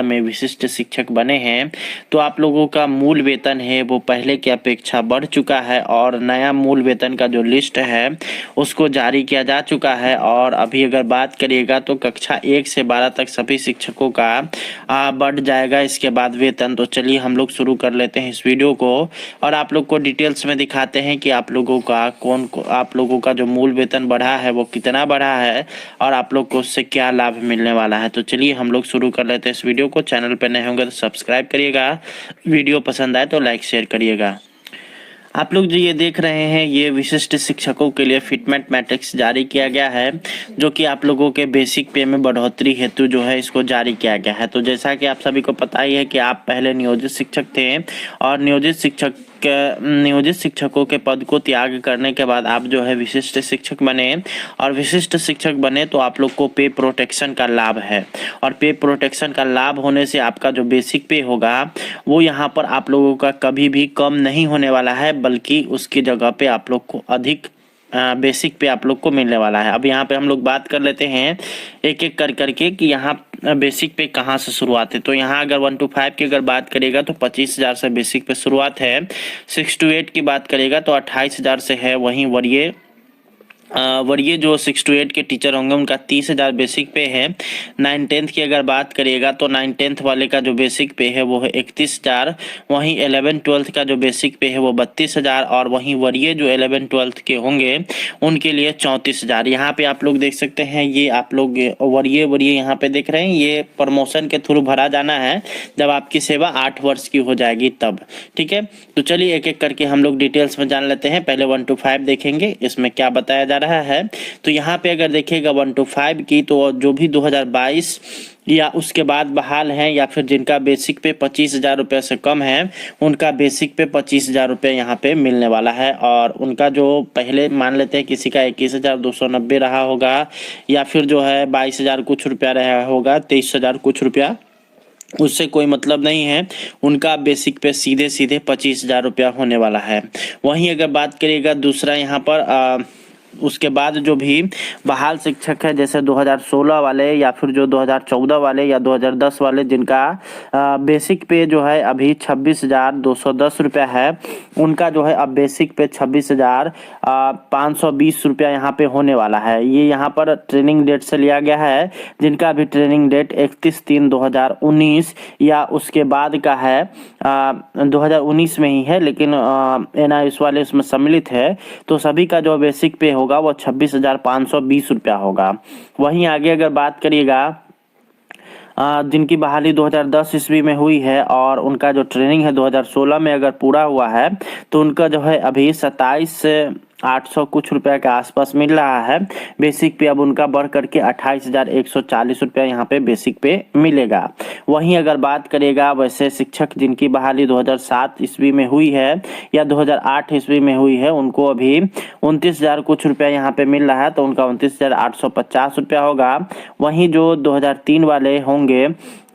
में विशिष्ट शिक्षक बने हैं तो आप लोगों का मूल वेतन है वो पहले की अपेक्षा बढ़ चुका है और नया मूल वेतन का जो लिस्ट है उसको जारी किया जा चुका है। और अभी अगर बात करिएगा तो कक्षा 1 से 12 तक सभी शिक्षकों का बढ़ जाएगा इसके बाद वेतन। तो चलिए हम लोग शुरू कर लेते हैं इस वीडियो को और आप लोग को डिटेल्स में दिखाते हैं कि आप लोगों का आप लोगों का जो मूल वेतन बढ़ा है वो कितना बढ़ा है और आप लोग को उससे क्या लाभ मिलने वाला है। तो चलिए हम लोग शुरू कर लेते हैं इस वीडियो को। चैनल पर नए होंगे तो सब्सक्राइब करिएगा, वीडियो पसंद आए तो लाइक शेयर करिएगा। आप लोग जो ये देख रहे हैं ये विशिष्ट शिक्षकों के लिए फिटमेंट मैट्रिक्स जारी किया गया है जो कि आप लोगों के बेसिक पे में बढ़ोतरी हेतु जो है इसको जारी किया गया है। तो जैसा कि आप सभी को पता ही है कि आप पहले नियोजित शिक्षक थे और नियोजित शिक्षकों के पद को त्याग करने के बाद आप जो है विशिष्ट शिक्षक बने और विशिष्ट शिक्षक बने तो आप लोग को पे प्रोटेक्शन का लाभ है और पे प्रोटेक्शन का लाभ होने से आपका जो बेसिक पे होगा वो यहाँ पर आप लोगों का कभी भी कम नहीं होने वाला है बल्कि उसकी जगह पे आप लोग को अधिक बेसिक पे आप लोग को मिलने वाला है। अब यहाँ पे हम लोग बात कर लेते हैं एक एक कर करके कि यहाँ बेसिक पे कहाँ से शुरुआत है। तो यहाँ अगर 1 to 5 की अगर बात करेगा तो 25,000 से बेसिक पे शुरुआत है। 6 to 8 की बात करेगा तो 28,000 से है। वहीं वरीय जो 6 to 8 के टीचर होंगे उनका 30,000 बेसिक पे है। 9-10 की अगर बात करिएगा तो 9-10 वाले का जो बेसिक पे है वो है 31,000। वहीं 11-12 का जो बेसिक पे है वो 32,000 और वहीं वरीय जो 11-12 के होंगे उनके लिए 34,000। यहाँ पे आप लोग देख सकते हैं ये आप लोग वरीय यहाँ पे देख रहे हैं ये प्रमोशन के थ्रू भरा जाना है जब आपकी सेवा 8 वर्ष की हो जाएगी तब। ठीक है, तो चलिए एक एक करके हम लोग डिटेल्स में जान लेते हैं। पहले 1 to 5 देखेंगे इसमें क्या बताया जा रहा है। तो यहाँ पे अगर देखिएगा 1 to 5 की तो जो भी 2022 या उसके बाद बहाल हैं या फिर जिनका बेसिक पे 25,000 रुपये से कम है उनका बेसिक पे 25,000 रुपये यहाँ पे मिलने वाला है। और उनका जो पहले मान लेते हैं किसी का 21,290 रहा होगा या फिर जो है 22,000 कुछ रुपया रहा होगा, 23,000 कुछ रुपया, उससे कोई मतलब नहीं है। उनका बेसिक पे सीधे सीधे 25,000 रुपया होने वाला है। वहीं अगर बात करिएगा दूसरा यहाँ पर उसके बाद जो भी बहाल शिक्षक है जैसे 2016 वाले या फिर जो 2014 वाले या 2010 वाले जिनका बेसिक पे जो है अभी 26,210 रुपया है उनका जो है अब बेसिक पे 26,520 रुपया यहाँ पे होने वाला है। ये यहाँ पर ट्रेनिंग डेट से लिया गया है जिनका अभी ट्रेनिंग डेट 31/3/2019 या उसके बाद का है 2019 में ही है लेकिन NIS वाले इसमें सम्मिलित है तो सभी का जो बेसिक पे होगा वो 26,520 रुपया होगा। वहीं आगे अगर बात करिएगा जिनकी बहाली 2010 ईस्वी में हुई है और उनका जो ट्रेनिंग है 2016 में अगर पूरा हुआ है तो उनका जो है अभी 27,800 कुछ रुपए के आसपास मिल रहा है बेसिक पे। अब उनका बढ़ करके 28,140 रुपया यहाँ पे बेसिक पे मिलेगा। वहीं अगर बात करेगा वैसे शिक्षक जिनकी बहाली 2007 ईस्वी में हुई है या 2008 ईस्वी में हुई है उनको अभी 29,000 कुछ रुपया यहाँ पे मिल रहा है तो उनका 29,850 रुपया होगा। वहीं जो 2003 वाले होंगे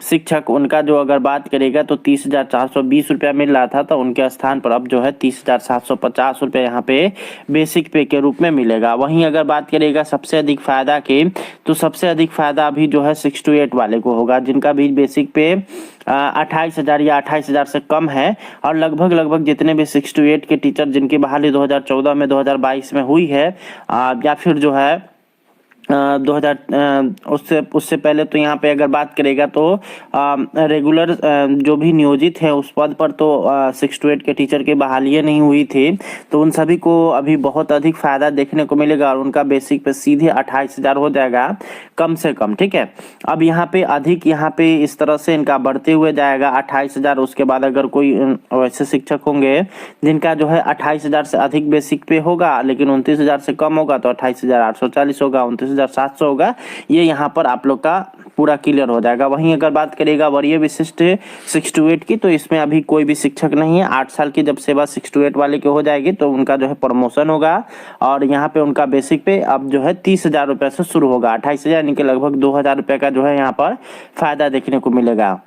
शिक्षक उनका जो अगर बात करेगा तो 30,420 रुपया मिल रहा था तो उनके स्थान पर अब जो है 30,750 रुपया यहाँ पे बेसिक पे के रूप में मिलेगा। वहीं अगर बात करेगा सबसे अधिक फायदा की तो सबसे अधिक फायदा अभी जो है 6 to 8 वाले को होगा जिनका भी बेसिक पे 28,000 या 28,000 से कम है और लगभग जितने भी 6 to 8 के टीचर जिनकी बहाली 2014 में 2022 में हुई है या फिर जो है 2000 उससे पहले तो यहाँ पे अगर बात करेगा तो रेगुलर जो भी नियोजित है उस पद पर तो 6 to 8 के टीचर की बहाली नहीं हुई थी तो उन सभी को अभी बहुत अधिक फायदा देखने को मिलेगा और उनका बेसिक पे सीधे 28,000 हो जाएगा कम से कम। ठीक है, अब यहाँ पे अधिक यहाँ पे इस तरह से इनका बढ़ते हुए जाएगा 28,000। उसके बाद अगर कोई वैसे शिक्षक होंगे जिनका जो है 28,000 से अधिक बेसिक पे होगा लेकिन 29,000 से कम होगा तो 28,840 होगा, 29,700 होगा। ये यहाँ पर आप लोग का पूरा क्लियर हो जाएगा। वहीं अगर बात करेगा वरीय विशिष्ट 6 to 8 की तो इसमें अभी कोई भी शिक्षक नहीं है। 8 साल की जब सेवा 6 to 8 वाले की हो जाएगी तो उनका जो है प्रमोशन होगा और यहाँ पे उनका बेसिक पे अब जो है 30,000 रुपये से शुरू होगा। 28,000 यानी कि लगभग 2,000 रुपये का जो है यहाँ पर फायदा देखने को मिलेगा।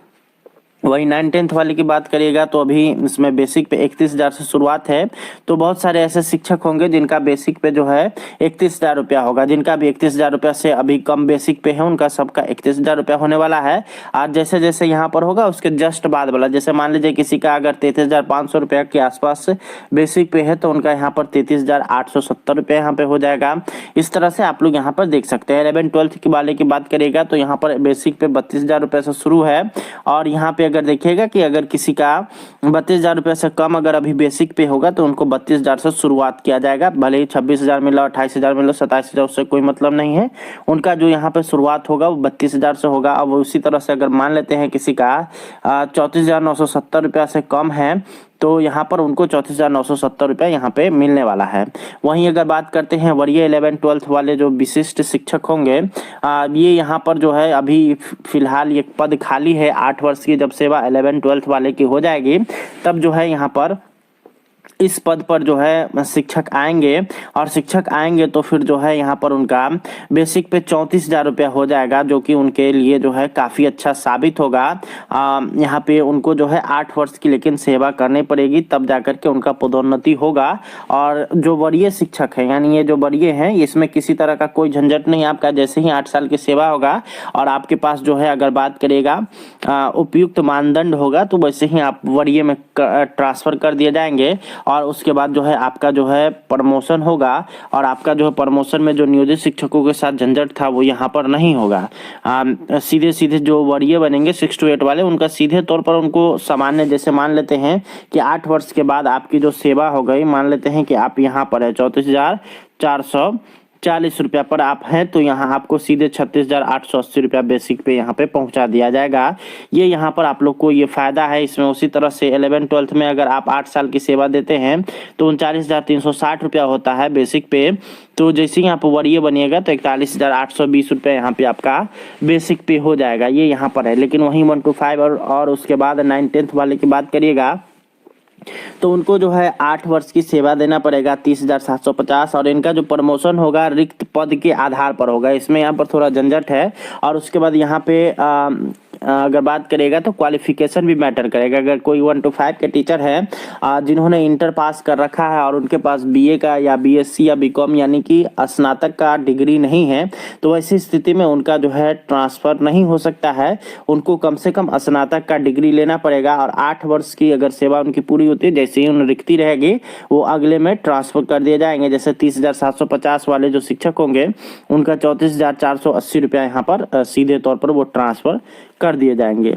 वही 9-10 वाले की बात करिएगा तो अभी इसमें बेसिक पे 31,000 से शुरुआत है। तो बहुत सारे ऐसे शिक्षक होंगे जिनका बेसिक पे जो है 31,000 रुपया होगा। जिनका भी 31,000 रुपया से अभी कम बेसिक पे है उनका सबका 31,000 रुपया होने वाला है। आज जैसे जैसे यहाँ पर होगा उसके जस्ट बाद वाला, जैसे मान लीजिए किसी का अगर 33,500 रुपया के आसपास बेसिक पे है तो उनका यहाँ पर 33,870 रुपया यहाँ पे हो जाएगा। इस तरह से आप लोग यहाँ पर देख सकते हैं। 11-12 के वाले की बात करिएगा तो यहाँ पर बेसिक पे 32,000 रुपये से शुरू है। और यहाँ पे अगर देखिएगा कि अगर किसी का 32,000 रुपये से कम अगर अभी बेसिक पे होगा तो उनको 32,000 से शुरुआत किया जाएगा। भले ही 26,000 मिला, 28,000 मिला, 27,000, उससे कोई मतलब नहीं है। उनका जो यहाँ पे शुरुआत होगा वो 32,000 से होगा। अब उसी तरह से अगर मान लेते हैं किसी का 34,970 रुपया से कम है तो यहाँ पर उनको 34,970 रुपये यहाँ पे मिलने वाला है। वहीं अगर बात करते हैं वरीय 11-12 वाले जो विशिष्ट शिक्षक होंगे, ये यहाँ पर जो है अभी फिलहाल ये पद खाली है। 8 वर्ष की जब सेवा 11-12 वाले की हो जाएगी तब जो है यहाँ पर इस पद पर जो है शिक्षक आएंगे। और शिक्षक आएंगे तो फिर जो है यहाँ पर उनका बेसिक पे 34,000 रुपया हो जाएगा, जो कि उनके लिए जो है काफ़ी अच्छा साबित होगा। यहाँ पे उनको जो है 8 वर्ष की लेकिन सेवा करनी पड़ेगी, तब जाकर के उनका पदोन्नति होगा। और जो वरीय शिक्षक है यानी ये जो वरीय हैं इसमें किसी तरह का कोई झंझट नहीं। आपका जैसे ही 8 साल की सेवा होगा और आपके पास जो है अगर बात करेगा उपयुक्त मानदंड होगा तो वैसे ही आप वरीय में ट्रांसफ़र कर दिए जाएंगे। और उसके बाद जो है आपका जो है प्रमोशन होगा। और आपका जो है प्रमोशन में जो नियोजित शिक्षकों के साथ झंझट था वो यहाँ पर नहीं होगा। सीधे सीधे जो वरीय बनेंगे 6 to 8 वाले, उनका सीधे तौर पर उनको सामान्य, जैसे मान लेते हैं कि 8 वर्ष के बाद आपकी जो सेवा हो गई, मान लेते हैं कि आप यहाँ पर है 34,440 रुपया पर आप हैं तो यहाँ आपको सीधे 36,880 रुपया बेसिक पे यहाँ पे पहुँचा दिया जाएगा। ये यहाँ पर आप लोग को ये फायदा है इसमें। उसी तरह से 11-12 में अगर आप 8 साल की सेवा देते हैं तो 39,360 रुपया होता है बेसिक पे। तो जैसे ही आप वरीय बनिएगा तो 41,820 रुपये यहाँ पे आपका बेसिक पे हो जाएगा। ये यहाँ पर है। लेकिन वहीं 1 to 5 और उसके बाद 9-10 वाले की बात करिएगा तो उनको जो है 8 वर्ष की सेवा देना पड़ेगा 30,750। और इनका जो प्रमोशन होगा रिक्त पद के आधार पर होगा। इसमें यहाँ पर थोड़ा झंझट है। और उसके बाद यहाँ पे अगर बात करेगा तो क्वालिफिकेशन भी मैटर करेगा। अगर कोई 1 to 5 के टीचर है जिन्होंने इंटर पास कर रखा है और उनके पास बीए का या बीएससी या बीकॉम यानी कि स्नातक का डिग्री नहीं है तो ऐसी स्थिति में उनका जो है ट्रांसफ़र नहीं हो सकता है। उनको कम से कम स्नातक का डिग्री लेना पड़ेगा। और 8 वर्ष की अगर सेवा उनकी पूरी होती है, जैसे ही उन रिक्ति रहेगी वो अगले में ट्रांसफ़र कर दिए जाएंगे। जैसे 30,750 वाले जो शिक्षक होंगे उनका 34,480 रुपया यहाँ पर सीधे तौर पर वो ट्रांसफ़र कर दिए जाएंगे।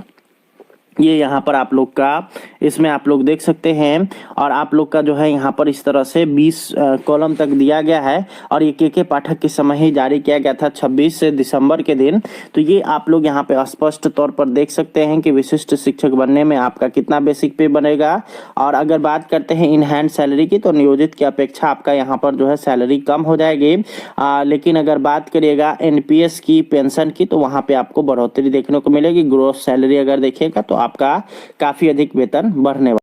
ये यहाँ पर आप लोग का इसमें आप लोग देख सकते हैं। और आप लोग का जो है यहाँ पर इस तरह से 20 कॉलम तक दिया गया है। और ये के पाठक के समय ही जारी किया गया था 26 दिसंबर के दिन। तो ये आप लोग यहाँ पे स्पष्ट तौर पर देख सकते हैं कि विशिष्ट शिक्षक बनने में आपका कितना बेसिक पे बनेगा। और अगर बात करते हैं इन हैंड सैलरी की तो नियोजित की अपेक्षा आपका यहाँ पर जो है सैलरी कम हो जाएगी। लेकिन अगर बात करिएगा एनपीएस की, पेंशन की, तो वहाँ पे आपको बढ़ोतरी देखने को मिलेगी। ग्रोस सैलरी अगर देखिएगा तो आपका काफ़ी अधिक वेतन बढ़ने वाला